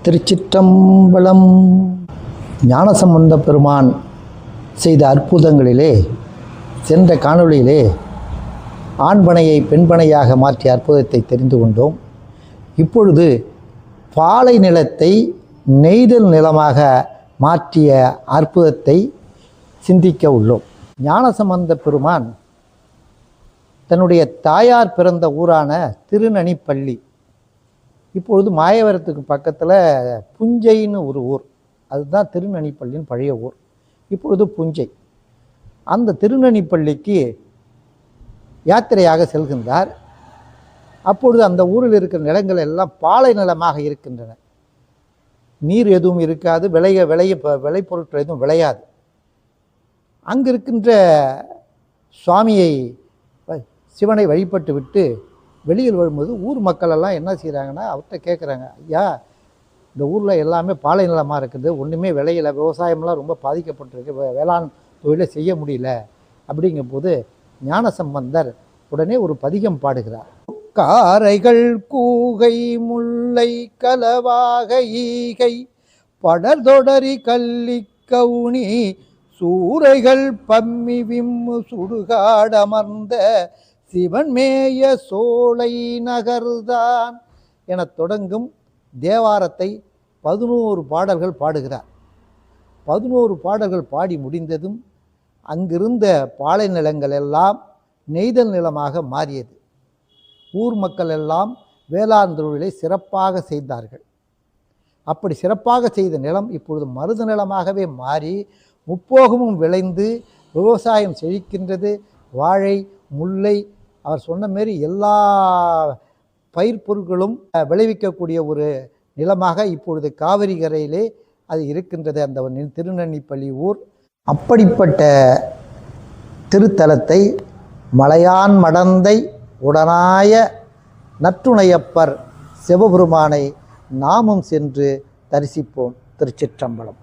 திருச்சிற்றம்பலம். ஞானசம்பந்த பெருமான் செய்த அற்புதங்களிலே சென்ற காணொளியிலே ஆண்பனையை பெண்பனையாக மாற்றிய அற்புதத்தை தெரிந்து கொண்டோம். இப்பொழுது பாலை நிலத்தை நெய்தல் நிலமாக மாற்றிய அற்புதத்தை சிந்திக்க உள்ளோம். ஞானசம்பந்த பெருமான் தன்னுடைய தாயார் பிறந்த ஊரான திருநனிப்பள்ளி, இப்பொழுது மாயவரத்துக்கு பக்கத்தில் புஞ்சைன்னு ஒரு ஊர், அதுதான் திருநனிப்பள்ளியின் பழைய ஊர், இப்பொழுது புஞ்சை. அந்த திருநனிப்பள்ளிக்கு யாத்திரையாக செல்கின்றார். அப்பொழுது அந்த ஊரில் இருக்கிற நிலங்கள் எல்லாம் பாலை நிலமாக இருக்கின்றன. நீர் எதுவும் இருக்காது, விளைபொருட்கள் எதுவும் விளையாது. அங்கு இருக்கின்ற சுவாமியை சிவனை வழிபட்டு விட்டு வெளியில் வரும்போது ஊர் மக்கள் எல்லாம் என்ன செய்கிறாங்கன்னா, அவர்கிட்ட கேட்குறாங்க, ஐயா இந்த ஊரில் எல்லாமே பாலை நிலமாக இருக்குது, ஒன்றுமே விளையில, விவசாயம்லாம் ரொம்ப பாதிக்கப்பட்டிருக்கு, வேளாண் தொழிலை செய்ய முடியல. அப்படிங்கும்போது ஞானசம்பந்தர் உடனே ஒரு பதிகம் பாடுகிறார். காரைகள் கூகை முல்லை கலவாக ஈகை படர்தொடரி கள்ளி கவுனி சூரைகள் பம்மி விம்மு சுடுகாடமர்ந்த சிவன்மேய சோலை நகர்தான் என தொடங்கும் தேவாரத்தை 11 பாடல்கள் பாடுகிறார். 11 பாடல்கள் பாடி முடிந்ததும் அங்கிருந்த பாலை நிலங்கள் எல்லாம் நெய்தல் நிலமாக மாறியது. ஊர் மக்கள் எல்லாம் வேளாண் தொழிலை சிறப்பாக செய்தார்கள். அப்படி சிறப்பாக செய்த நிலம் இப்பொழுது மருத நிலமாகவே மாறி முப்போகமும் விளைந்து விவசாயம் செழிக்கின்றது. வாழை, முல்லை, அவர் சொன்ன மாரி எல்லா பயிர் பொருட்களும் விளைவிக்கக்கூடிய ஒரு நிலமாக இப்பொழுது காவிரி கரையிலே அது இருக்கின்றது, அந்த திருநனிப்பள்ளி ஊர். அப்படிப்பட்ட திருத்தலத்தை மலையான் மடந்தை உடனாய நற்றுணையப்பர் சிவபெருமானை நாமும் சென்று தரிசிப்போம். திருச்சிற்றம்பலம்.